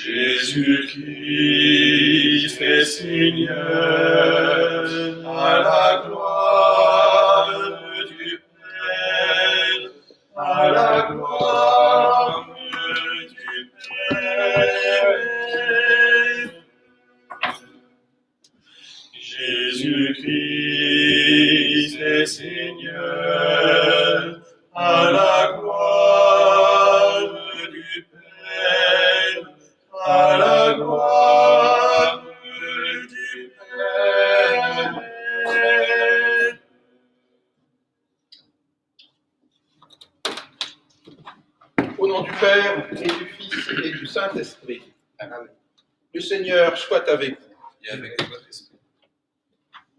Jésus-Christ est Seigneur, à la gloire du Père, à la gloire du Père. Jésus-Christ est Seigneur, à la gloire du Père, à la gloire du Père. Au nom du Père, et du Fils, et du Saint-Esprit. Amen. Le Seigneur soit avec vous. Et avec votre esprit.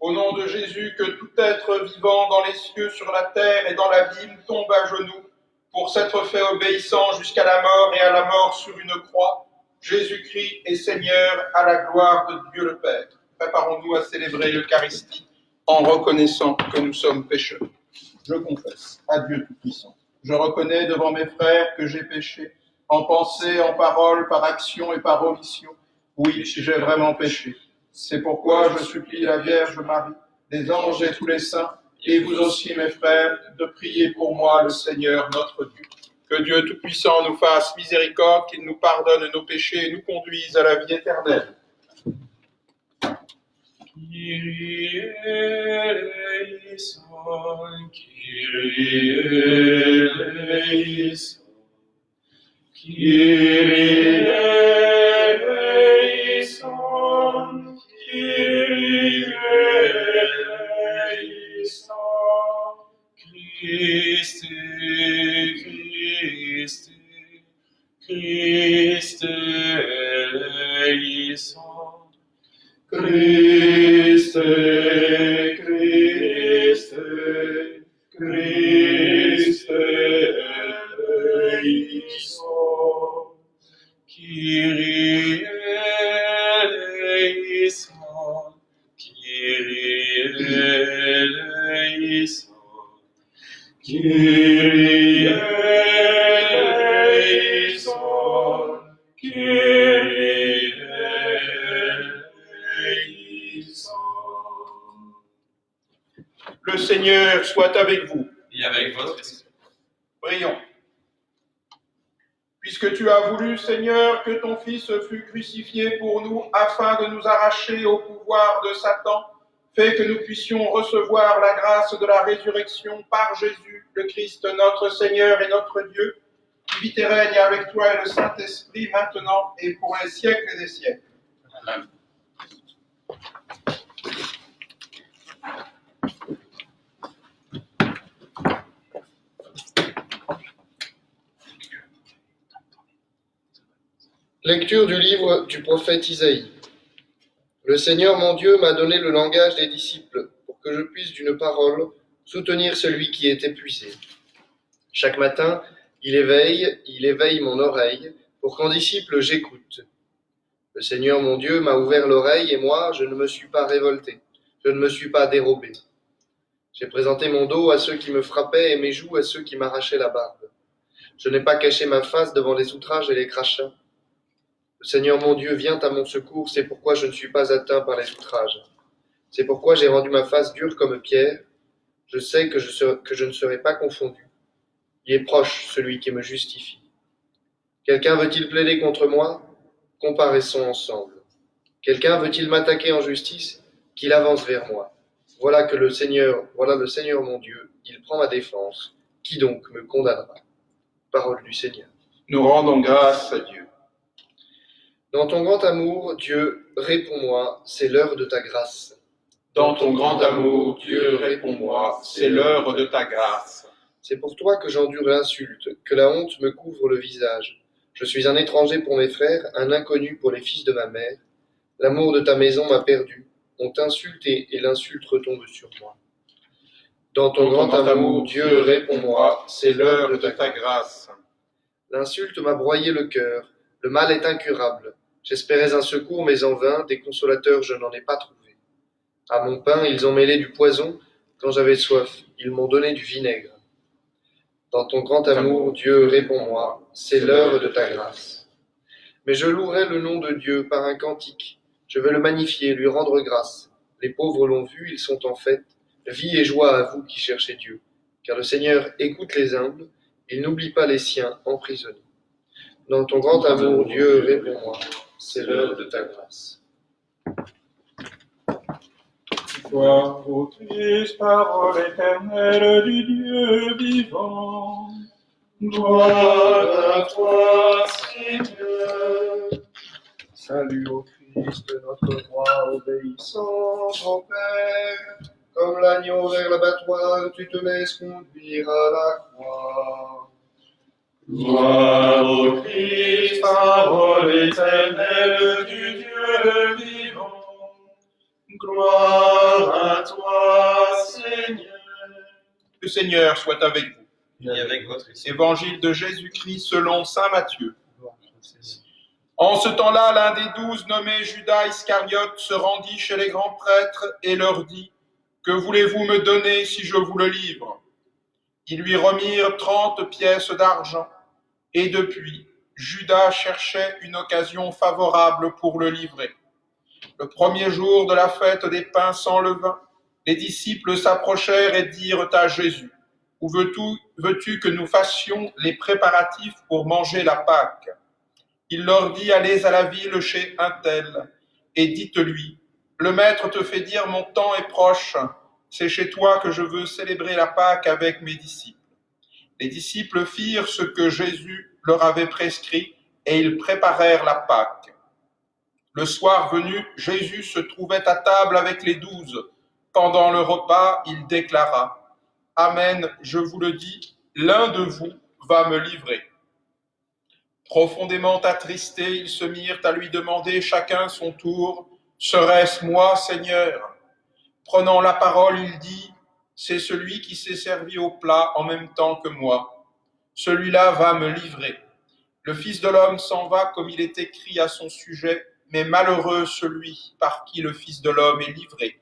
Au nom de Jésus, que tout être vivant dans les cieux, sur la terre et dans l'abîme tombe à genoux pour s'être fait obéissant jusqu'à la mort et à la mort sur une croix. Jésus-Christ est Seigneur, à la gloire de Dieu le Père. Préparons-nous à célébrer l'Eucharistie en reconnaissant que nous sommes pécheurs. Je confesse à Dieu Tout-Puissant. Je reconnais devant mes frères que j'ai péché, en pensée, en parole, par action et par omission. Oui, j'ai vraiment péché. C'est pourquoi je supplie la Vierge Marie, les anges et tous les saints, et vous aussi mes frères, de prier pour moi le Seigneur notre Dieu. Que Dieu Tout-Puissant nous fasse miséricorde, qu'il nous pardonne nos péchés et nous conduise à la vie éternelle. Kyrie eleison, Kyrie eleison, Kyrie eleison, Kyrie eleison, Christe, Christe, Christe eleison. Christe, Christe, Christe eleison, Kyrie eleison, Kyrie eleison, Kyrie eleison, Kyrie eleison. Le Seigneur soit avec vous. Et avec votre esprit. Prions. Puisque tu as voulu, Seigneur, que ton Fils fût crucifié pour nous afin de nous arracher au pouvoir de Satan, fais que nous puissions recevoir la grâce de la résurrection par Jésus, le Christ, notre Seigneur et notre Dieu, qui vit et règne avec toi et le Saint-Esprit maintenant et pour les siècles des siècles. Amen. Lecture du livre du prophète Isaïe. Le Seigneur mon Dieu m'a donné le langage des disciples pour que je puisse d'une parole soutenir celui qui est épuisé. Chaque matin, il éveille mon oreille pour qu'en disciple j'écoute. Le Seigneur mon Dieu m'a ouvert l'oreille et moi, je ne me suis pas révolté, je ne me suis pas dérobé. J'ai présenté mon dos à ceux qui me frappaient et mes joues à ceux qui m'arrachaient la barbe. Je n'ai pas caché ma face devant les outrages et les crachats. Le Seigneur mon Dieu vient à mon secours, c'est pourquoi je ne suis pas atteint par les outrages. C'est pourquoi j'ai rendu ma face dure comme pierre. Je sais que je ne serai pas confondu. Il est proche, celui qui me justifie. Quelqu'un veut-il plaider contre moi? Comparaissons ensemble. Quelqu'un veut-il m'attaquer en justice? Qu'il avance vers moi. Voilà le Seigneur mon Dieu, il prend ma défense. Qui donc me condamnera? Parole du Seigneur. Nous rendons grâce à Dieu. Dans ton grand amour, Dieu, réponds-moi, c'est l'heure de ta grâce. Dans ton grand amour, Dieu, réponds-moi, c'est l'heure de ta grâce. C'est pour toi que j'endure l'insulte, que la honte me couvre le visage. Je suis un étranger pour mes frères, un inconnu pour les fils de ma mère. L'amour de ta maison m'a perdu. On t'insulte et l'insulte retombe sur moi. Dans ton grand amour, Dieu, réponds-moi, c'est l'heure de ta grâce. L'insulte m'a broyé le cœur. Le mal est incurable. J'espérais un secours, mais en vain, des consolateurs je n'en ai pas trouvé. À mon pain, ils ont mêlé du poison. Quand j'avais soif, ils m'ont donné du vinaigre. Dans ton grand amour, Dieu, réponds-moi, c'est l'heure de ta grâce. Mais je louerai le nom de Dieu par un cantique. Je vais le magnifier, lui rendre grâce. Les pauvres l'ont vu, ils sont en fête. Vie et joie à vous qui cherchez Dieu. Car le Seigneur écoute les humbles, il n'oublie pas les siens emprisonnés. Dans ton grand amour, Dieu, réponds-moi, c'est l'heure de ta grâce. Gloire au Christ, parole éternelle du Dieu vivant. Gloire à toi, Seigneur. Salut au Christ, notre roi obéissant au Père. Comme l'agneau vers l'abattoir, tu te laisses conduire à la croix. Gloire au Christ, parole éternelle du Dieu vivant. Gloire à toi, Seigneur. Le Seigneur soit avec vous. Et avec votre esprit. Évangile de Jésus-Christ selon saint Matthieu. En ce temps-là, l'un des 12, nommé Judas Iscariote, se rendit chez les grands prêtres et leur dit : « Que voulez-vous me donner si je vous le livre ?» Ils lui remirent 30 pièces d'argent. Et depuis, Judas cherchait une occasion favorable pour le livrer. Le premier jour de la fête des pains sans levain, les disciples s'approchèrent et dirent à Jésus : « Où veux-tu que nous fassions les préparatifs pour manger la Pâque ?» Il leur dit : « Allez à la ville chez un tel, et dites-lui : Le Maître te fait dire, mon temps est proche, c'est chez toi que je veux célébrer la Pâque avec mes disciples. » Les disciples firent ce que Jésus leur avait prescrit, et ils préparèrent la Pâque. Le soir venu, Jésus se trouvait à table avec les 12. Pendant le repas, il déclara : « Amen, je vous le dis, l'un de vous va me livrer. » Profondément attristés, ils se mirent à lui demander chacun son tour : « Serait-ce moi, Seigneur ?» Prenant la parole, il dit : « C'est celui qui s'est servi au plat en même temps que moi. Celui-là va me livrer. Le Fils de l'homme s'en va comme il est écrit à son sujet, mais malheureux celui par qui le Fils de l'homme est livré.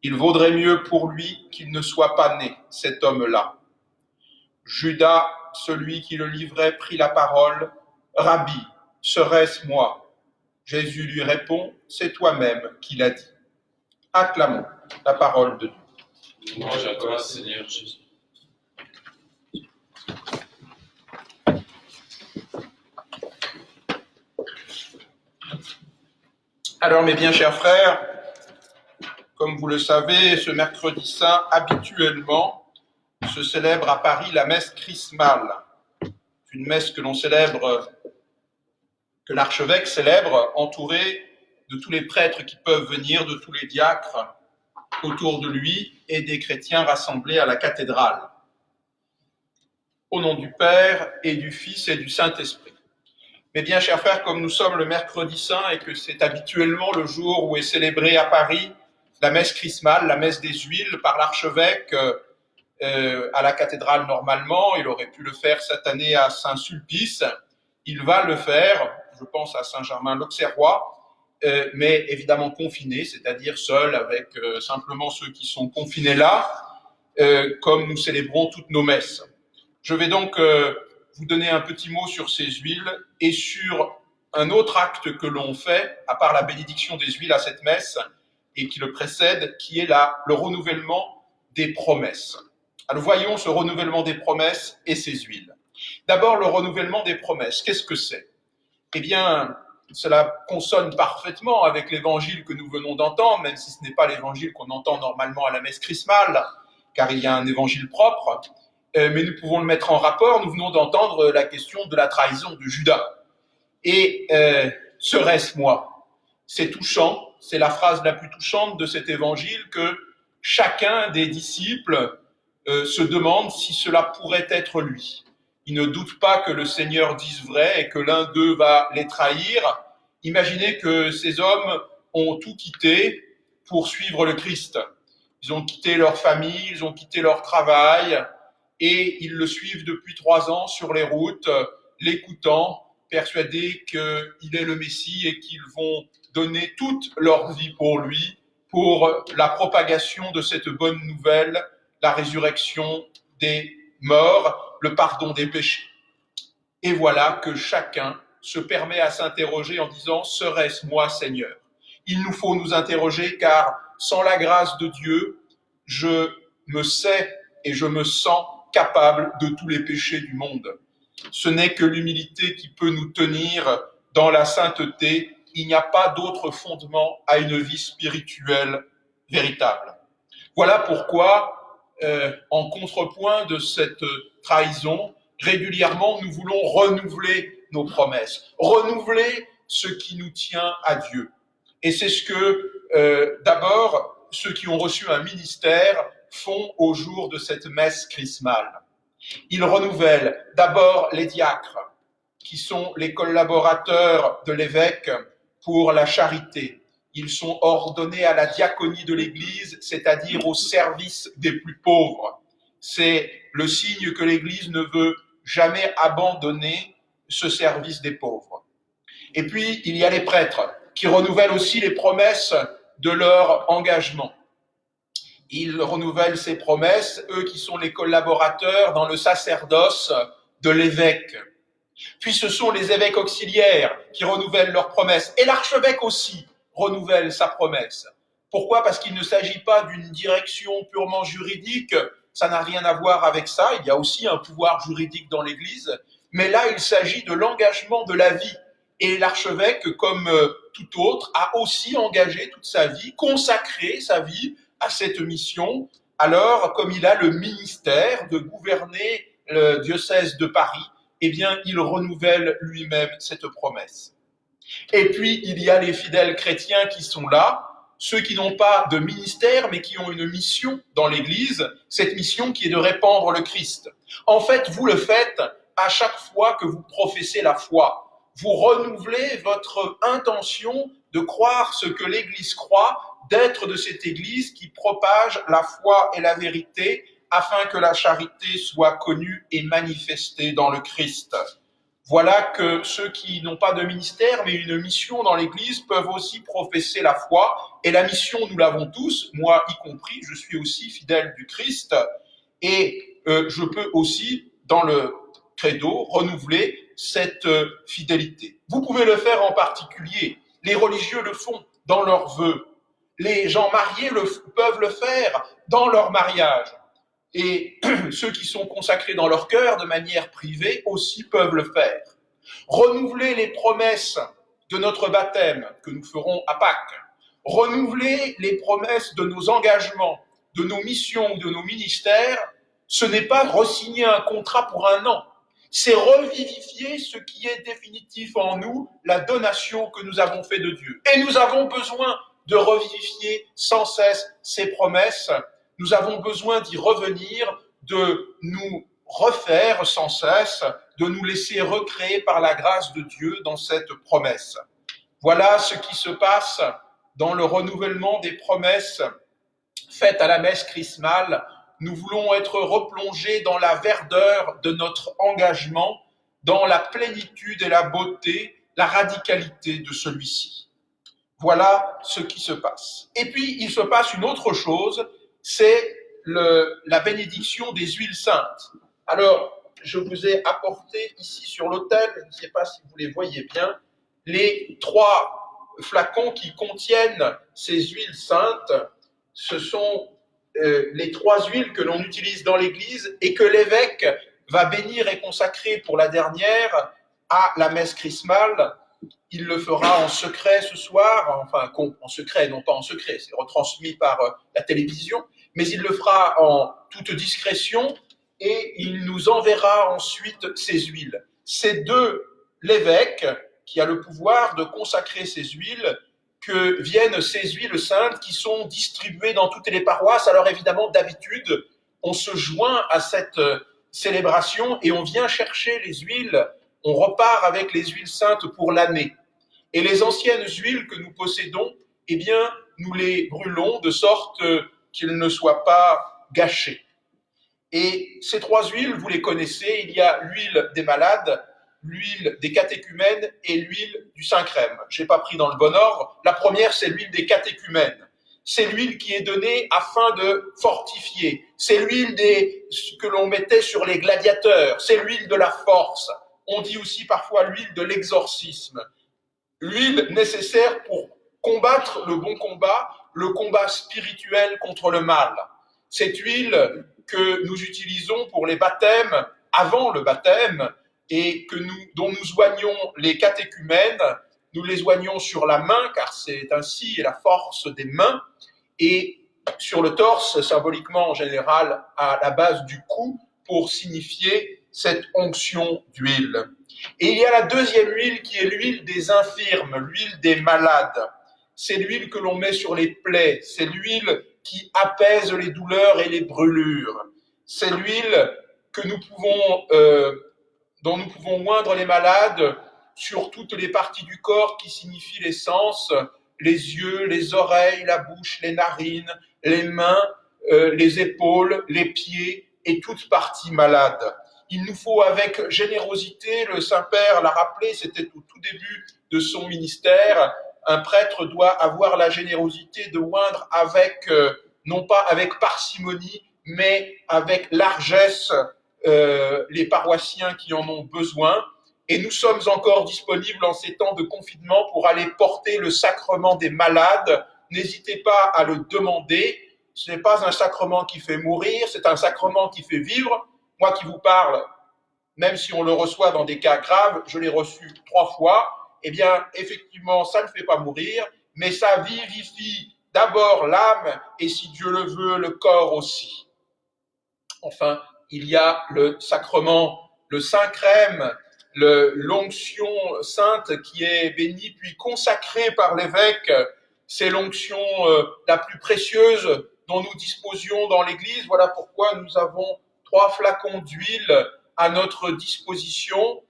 Il vaudrait mieux pour lui qu'il ne soit pas né, cet homme-là. » Judas, celui qui le livrait, prit la parole : « Rabbi, serait-ce moi ?» Jésus lui répond : « C'est toi-même qui l'as dit. » Acclamons la parole de Dieu. Louange à toi, Seigneur Jésus. Alors, mes bien chers frères, comme vous le savez, ce mercredi saint, habituellement, se célèbre à Paris la messe chrismale. C'est une messe que l'on célèbre, que l'archevêque célèbre, entouré de tous les prêtres qui peuvent venir, de tous les diacres autour de lui et des chrétiens rassemblés à la cathédrale. Au nom du Père et du Fils et du Saint-Esprit. Mais bien, chers frères, comme nous sommes le mercredi saint et que c'est habituellement le jour où est célébrée à Paris la messe chrismale, la messe des huiles par l'archevêque à la cathédrale normalement, il aurait pu le faire cette année à Saint-Sulpice, il va le faire, je pense à Saint-Germain-l'Auxerrois, mais évidemment confiné, c'est-à-dire seul avec simplement ceux qui sont confinés là, comme nous célébrons toutes nos messes. Je vais donc vous donner un petit mot sur ces huiles et sur un autre acte que l'on fait, à part la bénédiction des huiles à cette messe, et qui le précède, qui est le renouvellement des promesses. Alors voyons ce renouvellement des promesses et ces huiles. D'abord, le renouvellement des promesses, qu'est-ce que c'est ? Eh bien, cela consonne parfaitement avec l'évangile que nous venons d'entendre, même si ce n'est pas l'évangile qu'on entend normalement à la messe chrismale, car il y a un évangile propre, mais nous pouvons le mettre en rapport. Nous venons d'entendre la question de la trahison de Judas. Et serait-ce moi ? C'est touchant, c'est la phrase la plus touchante de cet évangile que chacun des disciples se demande si cela pourrait être lui. Ils ne doutent pas que le Seigneur dise vrai et que l'un d'eux va les trahir. Imaginez que ces hommes ont tout quitté pour suivre le Christ. Ils ont quitté leur famille, ils ont quitté leur travail et ils le suivent depuis 3 ans sur les routes, l'écoutant, persuadés qu'il est le Messie et qu'ils vont donner toute leur vie pour lui, pour la propagation de cette bonne nouvelle, la résurrection des morts, le pardon des péchés. Et voilà que chacun se permet à s'interroger en disant « Serait-ce moi, Seigneur ?» Il nous faut nous interroger car sans la grâce de Dieu, je me sais et je me sens capable de tous les péchés du monde. Ce n'est que l'humilité qui peut nous tenir dans la sainteté. Il n'y a pas d'autre fondement à une vie spirituelle véritable. Voilà pourquoi, en contrepoint de cette trahison, régulièrement nous voulons renouveler nos promesses, renouveler ce qui nous tient à Dieu. Et c'est ce que, d'abord, ceux qui ont reçu un ministère font au jour de cette messe chrismale. Ils renouvellent d'abord les diacres, qui sont les collaborateurs de l'évêque pour la charité. Ils sont ordonnés à la diaconie de l'Église, c'est-à-dire au service des plus pauvres. C'est le signe que l'Église ne veut jamais abandonner ce service des pauvres. Et puis, il y a les prêtres, qui renouvellent aussi les promesses de leur engagement. Ils renouvellent ces promesses, eux qui sont les collaborateurs dans le sacerdoce de l'évêque. Puis ce sont les évêques auxiliaires qui renouvellent leurs promesses. Et l'archevêque aussi renouvelle sa promesse. Pourquoi ? Parce qu'il ne s'agit pas d'une direction purement juridique, ça n'a rien à voir avec ça, il y a aussi un pouvoir juridique dans l'Église, mais là il s'agit de l'engagement de la vie. Et l'archevêque, comme tout autre, a aussi engagé toute sa vie, consacré sa vie à cette mission. Alors, comme il a le ministère de gouverner le diocèse de Paris, eh bien, il renouvelle lui-même cette promesse. Et puis, il y a les fidèles chrétiens qui sont là, ceux qui n'ont pas de ministère, mais qui ont une mission dans l'Église, cette mission qui est de répandre le Christ. En fait, vous le faites à chaque fois que vous professez la foi. Vous renouvelez votre intention de croire ce que l'Église croit, d'être de cette Église qui propage la foi et la vérité afin que la charité soit connue et manifestée dans le Christ. Voilà que ceux qui n'ont pas de ministère mais une mission dans l'Église peuvent aussi professer la foi. Et la mission, nous l'avons tous, moi y compris, je suis aussi fidèle du Christ. Et je peux aussi, dans le credo, renouveler cette fidélité. Vous pouvez le faire en particulier. Les religieux le font dans leurs vœux. Les gens mariés peuvent le faire dans leur mariage. Et ceux qui sont consacrés dans leur cœur de manière privée aussi peuvent le faire. Renouveler les promesses de notre baptême que nous ferons à Pâques. Renouveler les promesses de nos engagements, de nos missions, de nos ministères. Ce n'est pas re-signer un contrat pour un an. C'est revivifier ce qui est définitif en nous, la donation que nous avons faite de Dieu. Et nous avons besoin de revivifier sans cesse ces promesses. Nous avons besoin d'y revenir, de nous refaire sans cesse, de nous laisser recréer par la grâce de Dieu dans cette promesse. Voilà ce qui se passe dans le renouvellement des promesses faites à la messe chrismale. Nous voulons être replongés dans la verdeur de notre engagement, dans la plénitude et la beauté, la radicalité de celui-ci. Voilà ce qui se passe. Et puis, il se passe une autre chose, c'est la bénédiction des huiles saintes. Alors, je vous ai apporté ici sur l'autel, je ne sais pas si vous les voyez bien, les 3 flacons qui contiennent ces huiles saintes. Ce sont les 3 huiles que l'on utilise dans l'Église et que l'évêque va bénir et consacrer pour la dernière à la messe chrismale. Il le fera en secret ce soir, enfin en secret, non pas en secret, c'est retransmis par la télévision, mais il le fera en toute discrétion et il nous enverra ensuite ces huiles. C'est de l'évêque qui a le pouvoir de consacrer ces huiles que viennent ces huiles saintes qui sont distribuées dans toutes les paroisses. Alors évidemment, d'habitude, on se joint à cette célébration et on vient chercher les huiles, on repart avec les huiles saintes pour l'année. Et les anciennes huiles que nous possédons, eh bien, nous les brûlons de sorte qu'ils ne soient pas gâchés. Et ces 3 huiles, vous les connaissez, il y a l'huile des malades, l'huile des catéchumènes et l'huile du Saint-Crème. Je n'ai pas pris dans le bon ordre. La première, c'est l'huile des catéchumènes. C'est l'huile qui est donnée afin de fortifier. C'est l'huile que l'on mettait sur les gladiateurs. C'est l'huile de la force. On dit aussi parfois l'huile de l'exorcisme, l'huile nécessaire pour combattre le combat spirituel contre le mal. Cette huile que nous utilisons pour les baptêmes, avant le baptême, et dont nous oignons les catéchumènes, nous les oignons sur la main, car c'est ainsi la force des mains, et sur le torse, symboliquement en général, à la base du cou, pour signifier cette onction d'huile. Et il y a la deuxième huile qui est l'huile des infirmes, l'huile des malades. C'est l'huile que l'on met sur les plaies, c'est l'huile qui apaise les douleurs et les brûlures. C'est l'huile que dont nous pouvons oindre les malades sur toutes les parties du corps qui signifient les sens, les yeux, les oreilles, la bouche, les narines, les mains, les épaules, les pieds et toute partie malade. Il nous faut avec générosité, le Saint-Père l'a rappelé, c'était au tout début de son ministère, un prêtre doit avoir la générosité de oindre avec, non pas avec parcimonie, mais avec largesse les paroissiens qui en ont besoin. Et nous sommes encore disponibles en ces temps de confinement pour aller porter le sacrement des malades. N'hésitez pas à le demander. Ce n'est pas un sacrement qui fait mourir, c'est un sacrement qui fait vivre. Moi qui vous parle, même si on le reçoit dans des cas graves, je l'ai reçu 3 fois, eh bien, effectivement, ça ne fait pas mourir, mais ça vivifie d'abord l'âme et, si Dieu le veut, le corps aussi. Enfin, il y a le sacrement, le Saint-Crème, l'onction sainte qui est bénie puis consacrée par l'évêque. C'est l'onction la plus précieuse dont nous disposions dans l'Église. Voilà pourquoi nous avons 3 flacons d'huile à notre disposition.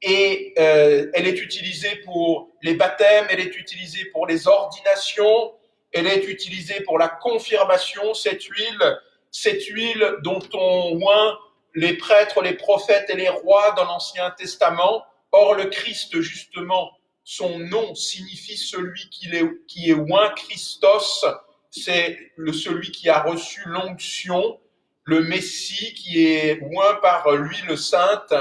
Et elle est utilisée pour les baptêmes, elle est utilisée pour les ordinations, elle est utilisée pour la confirmation, cette huile dont on oint les prêtres, les prophètes et les rois dans l'Ancien Testament. Or, le Christ, justement, son nom signifie celui qui est oint, Christos, c'est celui qui a reçu l'onction, le Messie qui est oint par l'huile sainte.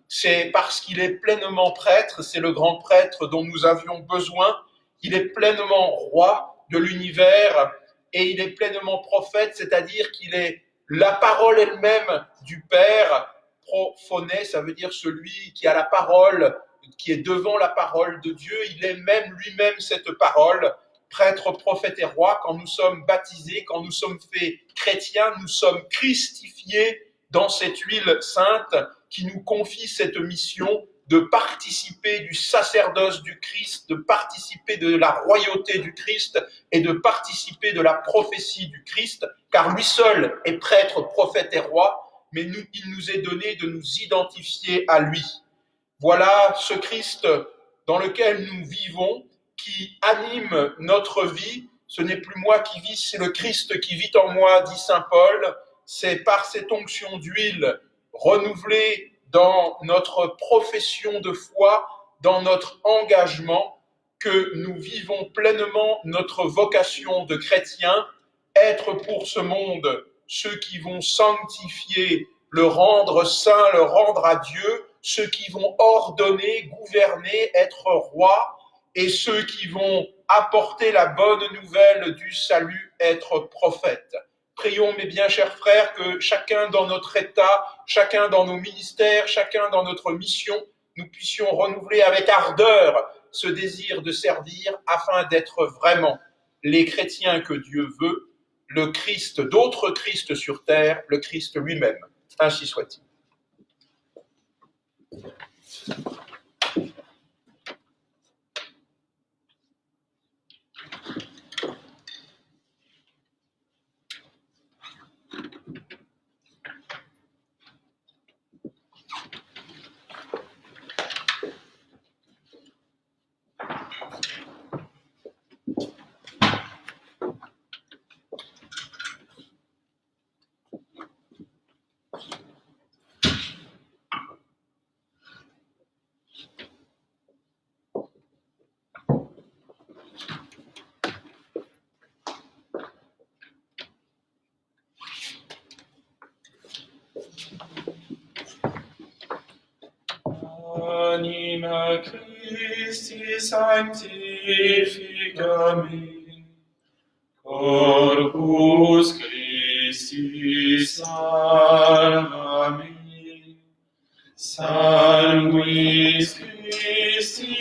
C'est parce qu'il est pleinement prêtre, c'est le grand prêtre dont nous avions besoin, il est pleinement roi de l'univers et il est pleinement prophète, c'est-à-dire qu'il est la parole elle-même du Père. Prophoné, ça veut dire celui qui a la parole, qui est devant la parole de Dieu, il est même lui-même cette parole. Prêtre, prophète et roi, quand nous sommes baptisés, quand nous sommes faits chrétiens, nous sommes christifiés dans cette huile sainte qui nous confie cette mission de participer du sacerdoce du Christ, de participer de la royauté du Christ et de participer de la prophétie du Christ, car lui seul est prêtre, prophète et roi, mais il nous est donné de nous identifier à lui. Voilà ce Christ dans lequel nous vivons, qui anime notre vie. Ce n'est plus moi qui vis, c'est le Christ qui vit en moi, dit saint Paul. C'est par cette onction d'huile renouvelée dans notre profession de foi, dans notre engagement, que nous vivons pleinement notre vocation de chrétien, être pour ce monde ceux qui vont sanctifier, le rendre saint, le rendre à Dieu, ceux qui vont ordonner, gouverner, être rois, et ceux qui vont apporter la bonne nouvelle du salut, être prophètes. Prions, mes bien chers frères, que chacun dans notre état, chacun dans nos ministères, chacun dans notre mission, nous puissions renouveler avec ardeur ce désir de servir afin d'être vraiment les chrétiens que Dieu veut, le Christ, d'autres Christ sur terre, le Christ lui-même. Ainsi soit-il. Anima Christi sanctifica me. Corpus Christi salva me. Sanguis Christi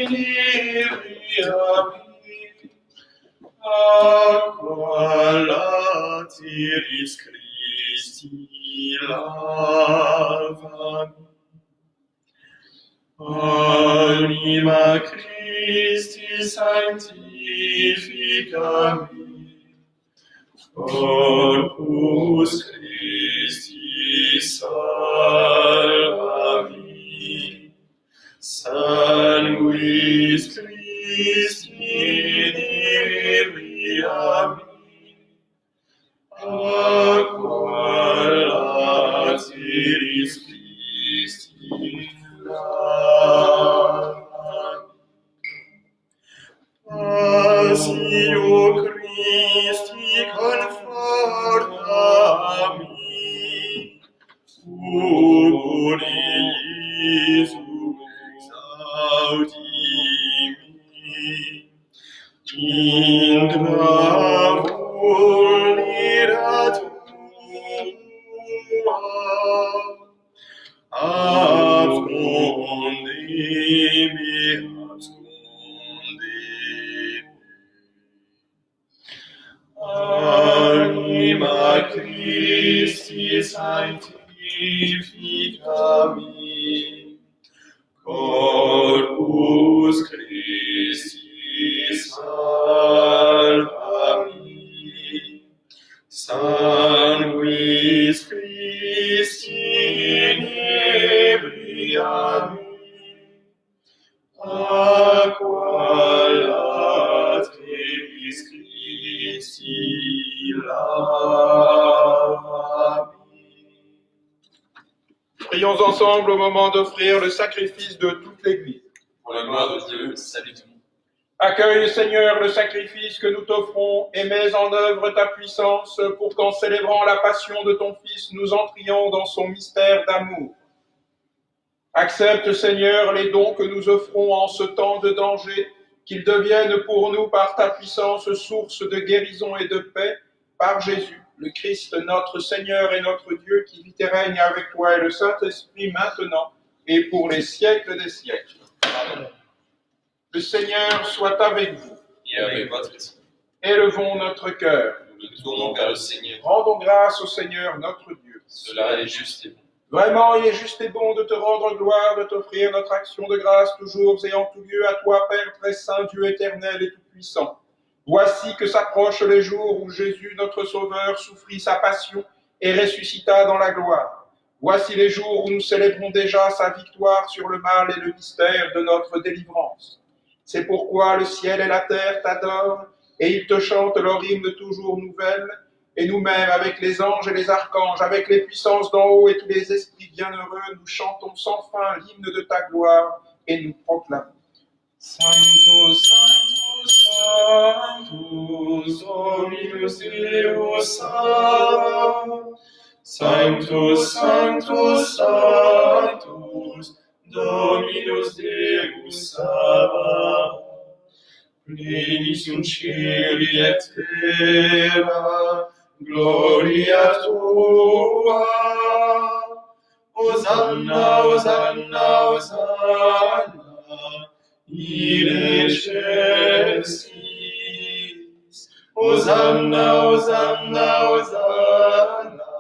livia me. Aqua latiris Christi lava me. Anima Christi sanctifica me. Corpus Christi salva me. Sanguis Christi livia me. Aqua latiris Christi lava me. Passio Christi conforta me. Uri Jesu exaudi me. Intra vulnera tua, affronde me, Anima Christi sanctifica me. Corpus Christi salva me. Sanguis Christi libria me. Aqua latiris Christi lava me. Prions ensemble au moment d'offrir le sacrifice de toute l'Église. Pour la gloire de Dieu, salut du monde. Accueille, Seigneur, le sacrifice que nous t'offrons et mets en œuvre ta puissance pour qu'en célébrant la passion de ton Fils, nous entrions dans son mystère d'amour. Accepte, Seigneur, les dons que nous offrons en ce temps de danger, qu'ils deviennent pour nous par ta puissance source de guérison et de paix, par Jésus, le Christ, notre Seigneur et notre Dieu, qui vit et règne avec toi et le Saint-Esprit maintenant et pour les siècles des siècles. Amen. Le Seigneur soit avec vous. Et avec votre esprit. Élevons notre cœur. Nous nous tournons vers le Seigneur. Rendons grâce au Seigneur notre Dieu. Cela est juste et bon. Vraiment, il est juste et bon de te rendre gloire, de t'offrir notre action de grâce toujours et en tout lieu à toi, Père très saint, Dieu éternel et tout-puissant. Voici que s'approchent les jours où Jésus, notre Sauveur, souffrit sa passion et ressuscita dans la gloire. Voici les jours où nous célébrons déjà sa victoire sur le mal et le mystère de notre délivrance. C'est pourquoi le ciel et la terre t'adorent et ils te chantent leur hymne toujours nouvelle. Et nous-mêmes, avec les anges et les archanges, avec les puissances d'en haut et tous les esprits bienheureux, nous chantons sans fin l'hymne de ta gloire et nous proclamons. Sanctus, Sanctus, Sanctus, Dominus Deus Sabaoth. Sanctus, Sanctus, Sanctus, Dominus Deus Sabaoth. Plenis in cieli et terra, gloria tua. Hosanna, Hosanna, Hosanna, in excelsis. Hosanna, Hosanna, Hosanna,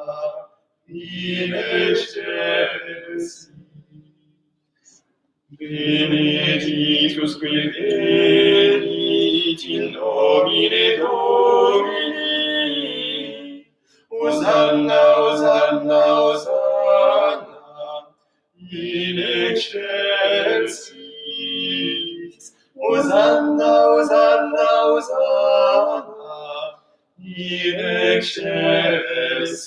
in excelsis. Benedictus qui venit in nomine Domini. Hosanna, Hosanna, Hosanna, in excelsis. Hosanna, Hosanna, Hosanna, in excelsis.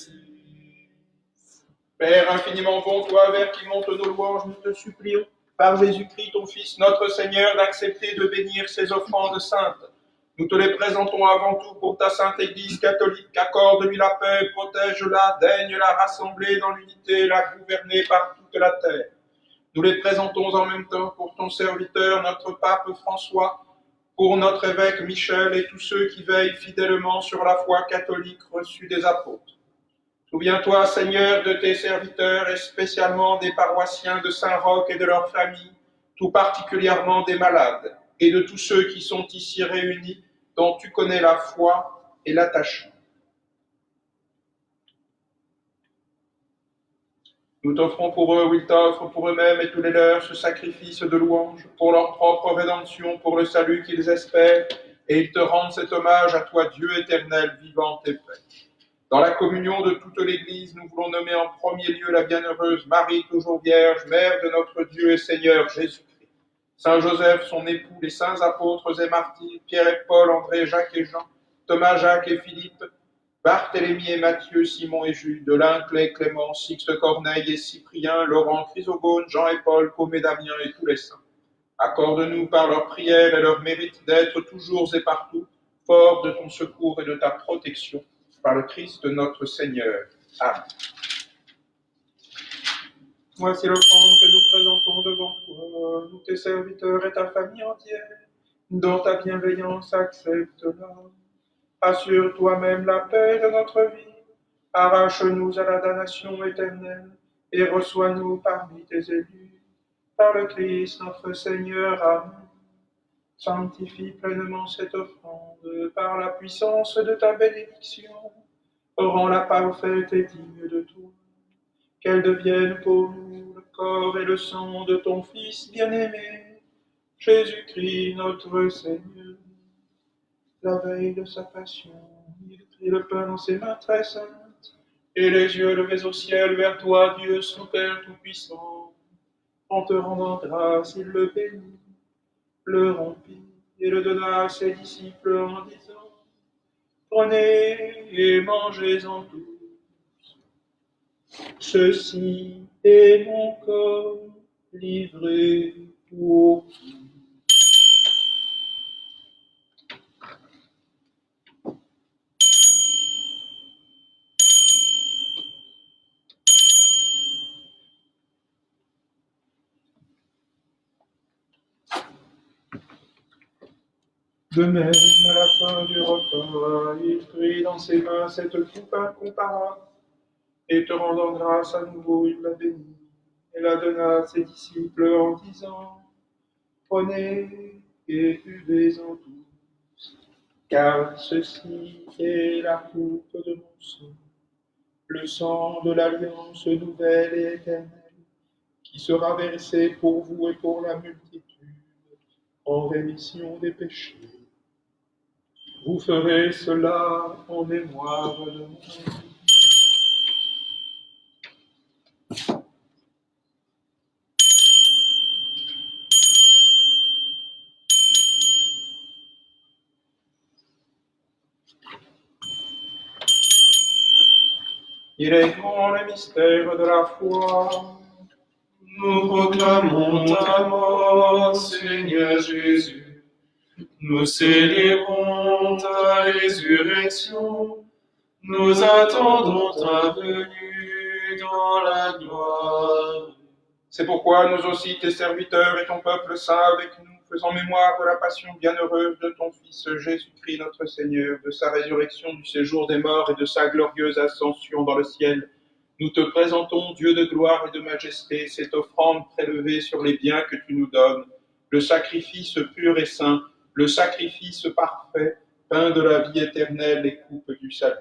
Père infiniment bon, toi vers qui montent nos louanges, nous te supplions, par Jésus-Christ, ton Fils, notre Seigneur, d'accepter de bénir ces offrandes saintes. Nous te les présentons avant tout pour ta sainte Église catholique. Accorde-lui la paix, protège-la, daigne la rassembler dans l'unité, la gouverner par toute la terre. Nous les présentons en même temps pour ton serviteur, notre pape François, pour notre évêque Michel et tous ceux qui veillent fidèlement sur la foi catholique reçue des apôtres. Souviens-toi, Seigneur, de tes serviteurs et spécialement des paroissiens de Saint-Roch et de leurs familles, tout particulièrement des malades et de tous ceux qui sont ici réunis, dont tu connais la foi et l'attachement. Nous t'offrons pour eux, ou ils t'offrent pour eux-mêmes et tous les leurs, ce sacrifice de louange, pour leur propre rédemption, pour le salut qu'ils espèrent, et ils te rendent cet hommage à toi, Dieu éternel, vivant et vrai. Dans la communion de toute l'Église, nous voulons nommer en premier lieu la bienheureuse Marie, toujours vierge, mère de notre Dieu et Seigneur Jésus-Christ. Saint Joseph, son époux, les saints apôtres et martyrs, Pierre et Paul, André, Jacques et Jean, Thomas, Jacques et Philippe, Barthélemy et Matthieu, Simon et Jules, Delin, Clay, Clément, Sixte, Corneille et Cyprien, Laurent, Chrysogone, Jean et Paul, Côme et Damien et tous les saints. Accorde-nous par leur prière et leur mérite d'être toujours et partout forts de ton secours et de ta protection, par le Christ notre Seigneur. Amen. Voici l'offrande que nous présentons devant toi, nous tes serviteurs et ta famille entière, dans ta bienveillance accepte-la. Assure toi-même la paix de notre vie, arrache-nous à la damnation éternelle et reçois-nous parmi tes élus. Par le Christ notre Seigneur, Amen. Sanctifie pleinement cette offrande par la puissance de ta bénédiction. Rends-la parfaite et digne de toi. Qu'elle devienne pour nous le corps et le sang de ton Fils bien-aimé, Jésus-Christ notre Seigneur. La veille de sa passion, il prit le pain dans ses mains très saintes, et les yeux levés au ciel vers toi, Dieu son Père Tout-Puissant. En te rendant grâce, il le bénit, le rompit et le donna à ses disciples en disant: Prenez et mangez-en tous. Ceci est mon corps livré pour vous. De même, à la fin du repas, il prit dans ses mains cette coupe incomparable, et te rendant grâce à nouveau, il la bénit, et la donna à ses disciples en disant: Prenez et buvez-en tous, car ceci est la coupe de mon sang, le sang de l'alliance nouvelle et éternelle, qui sera versé pour vous et pour la multitude, en rémission des péchés. Vous ferez cela en mémoire de moi. Il est grand le mystère de la foi. Nous proclamons ta mort, Seigneur Jésus. Nous célébrons ta résurrection. Nous attendons ta venue dans la gloire. C'est pourquoi nous aussi, tes serviteurs et ton peuple saint avec nous, faisons mémoire de la passion bienheureuse de ton Fils Jésus-Christ notre Seigneur, de sa résurrection du séjour des morts et de sa glorieuse ascension dans le ciel. Nous te présentons, Dieu de gloire et de majesté, cette offrande prélevée sur les biens que tu nous donnes, le sacrifice pur et saint, le sacrifice parfait, pain de la vie éternelle et coupe du salut.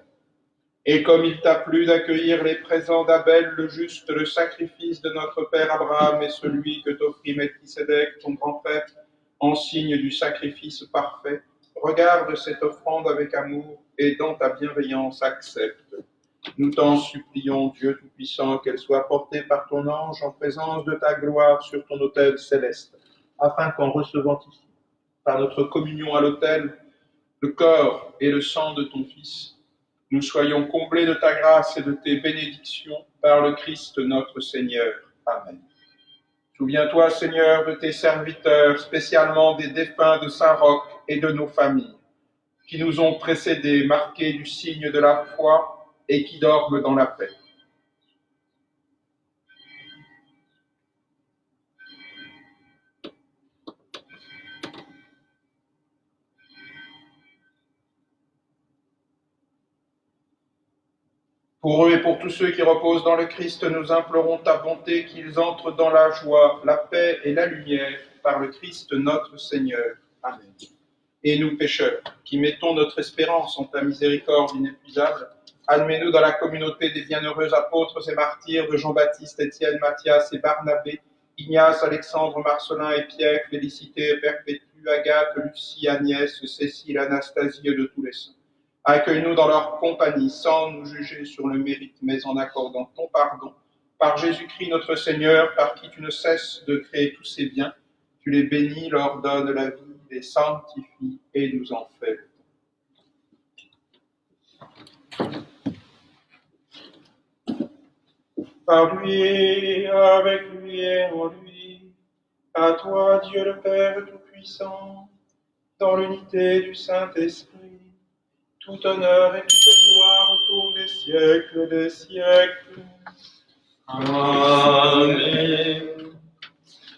Et comme il t'a plu d'accueillir les présents d'Abel le juste, le sacrifice de notre père Abraham et celui que t'offrit Melchisédek, ton grand prêtre, en signe du sacrifice parfait, regarde cette offrande avec amour et dans ta bienveillance accepte. Nous t'en supplions, Dieu Tout-Puissant, qu'elle soit portée par ton ange en présence de ta gloire sur ton autel céleste, afin qu'en recevant ici, par notre communion à l'autel, le corps et le sang de ton Fils, nous soyons comblés de ta grâce et de tes bénédictions par le Christ notre Seigneur. Amen. Souviens-toi, Seigneur, de tes serviteurs, spécialement des défunts de Saint-Roch et de nos familles, qui nous ont précédés, marqués du signe de la foi et qui dorment dans la paix. Pour eux et pour tous ceux qui reposent dans le Christ, nous implorons ta bonté qu'ils entrent dans la joie, la paix et la lumière par le Christ notre Seigneur. Amen. Et nous pécheurs, qui mettons notre espérance en ta miséricorde inépuisable, admets-nous dans la communauté des bienheureux apôtres et martyrs de Jean-Baptiste, Étienne, Matthias et Barnabé, Ignace, Alexandre, Marcelin et Pierre, Félicité, Perpétue, Agathe, Lucie, Agnès, Cécile, Anastasie et de tous les saints. Accueille-nous dans leur compagnie, sans nous juger sur le mérite, mais en accordant ton pardon. Par Jésus-Christ notre Seigneur, par qui tu ne cesses de créer tous ces biens, tu les bénis, leur donnes la vie, les sanctifies et nous en fais le don. Par lui, avec lui et en lui, à toi, Dieu le Père Tout-Puissant, dans l'unité du Saint-Esprit, tout honneur et toute gloire pour les siècles des siècles. Amen.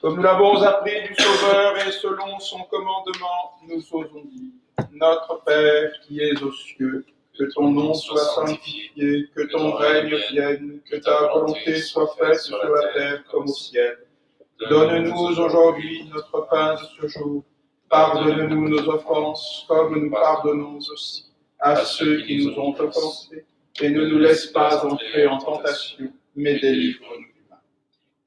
Comme nous l'avons appris du Sauveur et selon son commandement, nous osons dire, Notre Père qui es aux cieux, que ton nom soit sanctifié, que ton règne vienne, que ta volonté soit faite sur la terre comme au ciel. Donne-nous aujourd'hui notre pain de ce jour. Pardonne-nous nos offenses, comme nous pardonnons aussi à ceux qui nous ont offensés. Et ne nous laisse pas entrer en tentation, mais délivre-nous du mal.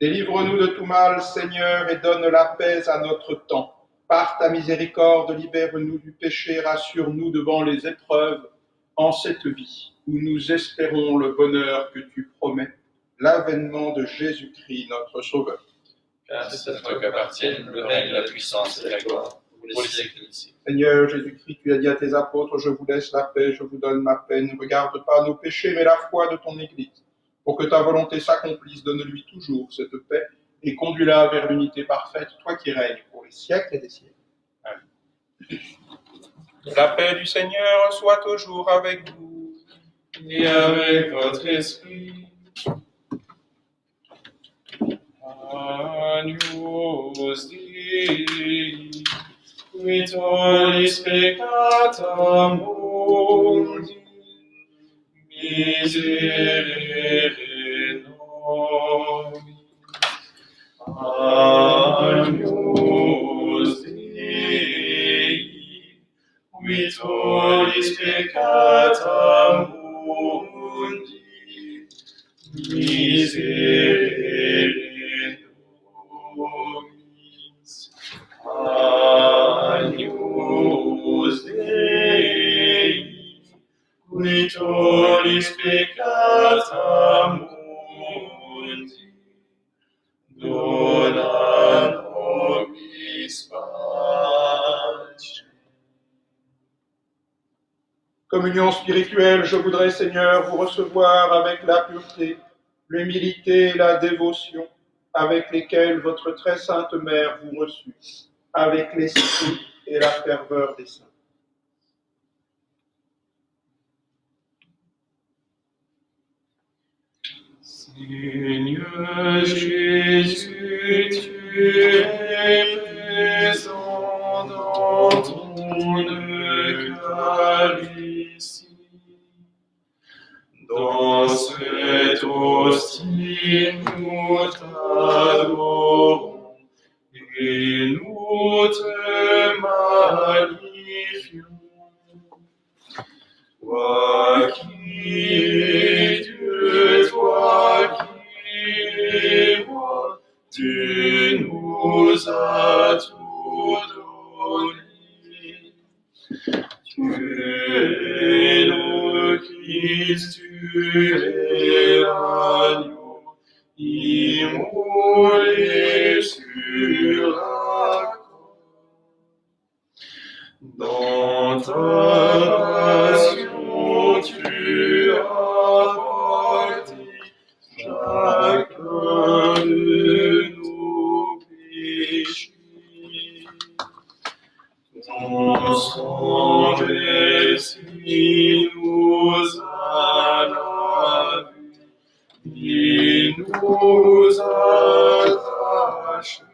Délivre-nous de tout mal, Seigneur, et donne la paix à notre temps. Par ta miséricorde, libère-nous du péché, rassure-nous devant les épreuves, en cette vie où nous espérons le bonheur que tu promets, l'avènement de Jésus-Christ, notre Sauveur. Car c'est à toi qu'appartiennent le règne, la puissance et la gloire, pour les siècles des siècles. Seigneur Jésus-Christ, tu as dit à tes apôtres, je vous laisse la paix, je vous donne ma paix. Ne regarde pas nos péchés, mais la foi de ton Église. Pour que ta volonté s'accomplisse, donne-lui toujours cette paix et conduis-la vers l'unité parfaite, toi qui règnes pour les siècles et des siècles. Amen. La paix du Seigneur soit toujours avec vous et avec votre esprit. Agnus Dei, qui tollis peccata mundi, miserere nobis. Agnus Dei, qui tollis peccata mundi, miserere nobis. Agnus Dei, qui tollis peccata mundi, dona nobis pace. Communion spirituelle, je voudrais, Seigneur, vous recevoir avec la pureté, l'humilité et la dévotion, avec lesquelles votre très sainte mère vous reçut, avec l'esprit et la ferveur des saints. Seigneur Jésus, tu es présent dans ton Eucharistie. Dans cette hostie, nous t'adorons et nous te magnifions. Toi qui es Dieu, toi qui es roi, tu nous as tout donné. Tu es le Christ, tu es l'agneau, immolé sur la croix. Dans ta passion, tu as porté chacun de nos péchés. Ton sang versé nous a lavés et nous a rachetés.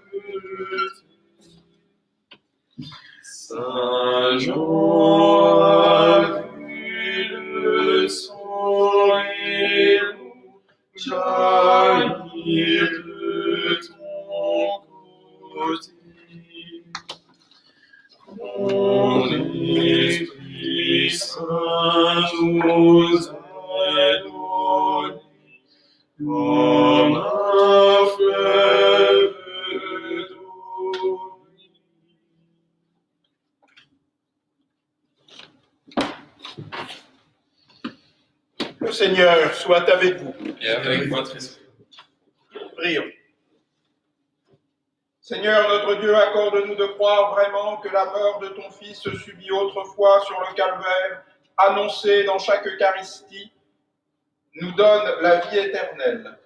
Saint Jean a vu le sang et ton Esprit Saint nous est donné comme un fleuve d'eau. Le Seigneur soit avec vous. Et avec votre esprit. Prions. Seigneur notre Dieu, accorde-nous de croire vraiment que la mort de ton Fils subie autrefois sur le calvaire, annoncée dans chaque Eucharistie, nous donne la vie éternelle.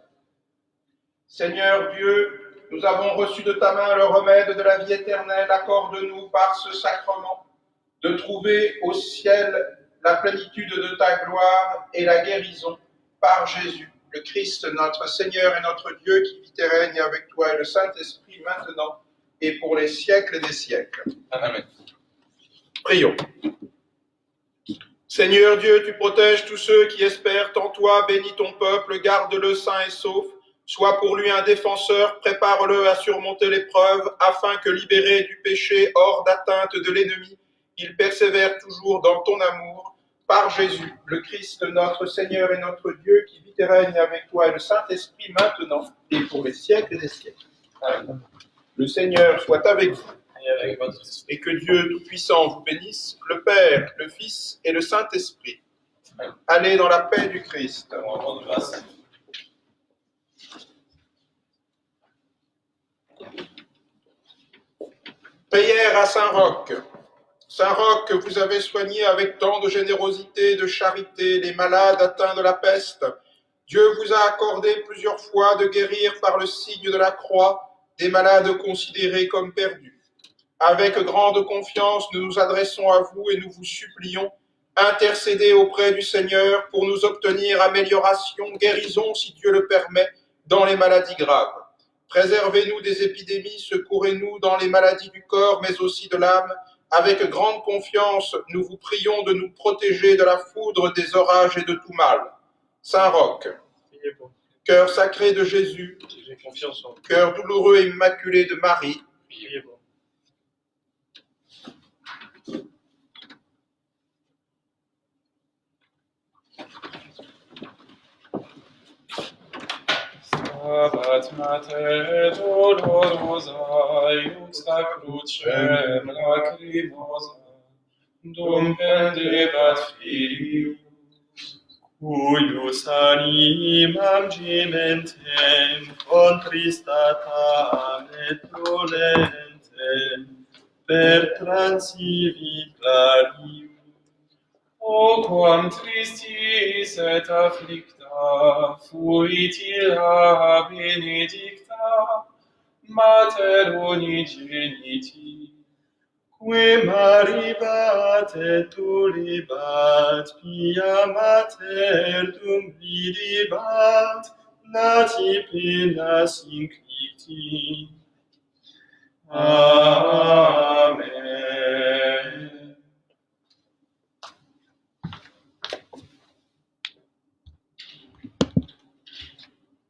Seigneur Dieu, nous avons reçu de ta main le remède de la vie éternelle. Accorde-nous par ce sacrement de trouver au ciel la plénitude de ta gloire et la guérison par Jésus, le Christ, notre Seigneur et notre Dieu, qui vit et règne avec toi et le Saint-Esprit maintenant et pour les siècles des siècles. Amen. Prions. Seigneur Dieu, tu protèges tous ceux qui espèrent en toi, bénis ton peuple, garde-le sain et sauf, sois pour lui un défenseur, prépare-le à surmonter l'épreuve, afin que, libéré du péché, hors d'atteinte de l'ennemi, il persévère toujours dans ton amour, par Jésus, le Christ, notre Seigneur et notre Dieu, qui vit et règne avec toi et le Saint-Esprit maintenant et pour les siècles des siècles. Amen. Le Seigneur soit avec vous. Et avec votre esprit. Et que Dieu Tout-Puissant vous bénisse, le Père, le Fils et le Saint-Esprit. Amen. Allez dans la paix du Christ. On rend grâce. Prière à Saint-Roch. Saint-Roch, que vous avez soigné avec tant de générosité et de charité les malades atteints de la peste, Dieu vous a accordé plusieurs fois de guérir par le signe de la croix des malades considérés comme perdus. Avec grande confiance, nous nous adressons à vous et nous vous supplions, intercédez auprès du Seigneur pour nous obtenir amélioration, guérison, si Dieu le permet, dans les maladies graves. Préservez-nous des épidémies, secourez-nous dans les maladies du corps, mais aussi de l'âme. Avec grande confiance, nous vous prions de nous protéger de la foudre, des orages et de tout mal. Saint-Roch, cœur sacré de Jésus, J'ai confiance en vous. cœur douloureux et immaculé de Marie, Priez pour moi. Stabat Mater dolorosa, iuxta crucem lacrimosa, dum pendebat Filius, cuius animam gimentem contristatam et dolentem per transivi clarius. O quam tristis et afflicta fuit illa benedicta Mater unigeniti, quem arribat et tulibat pia Mater dum vidibat nati penas incliti. Amen.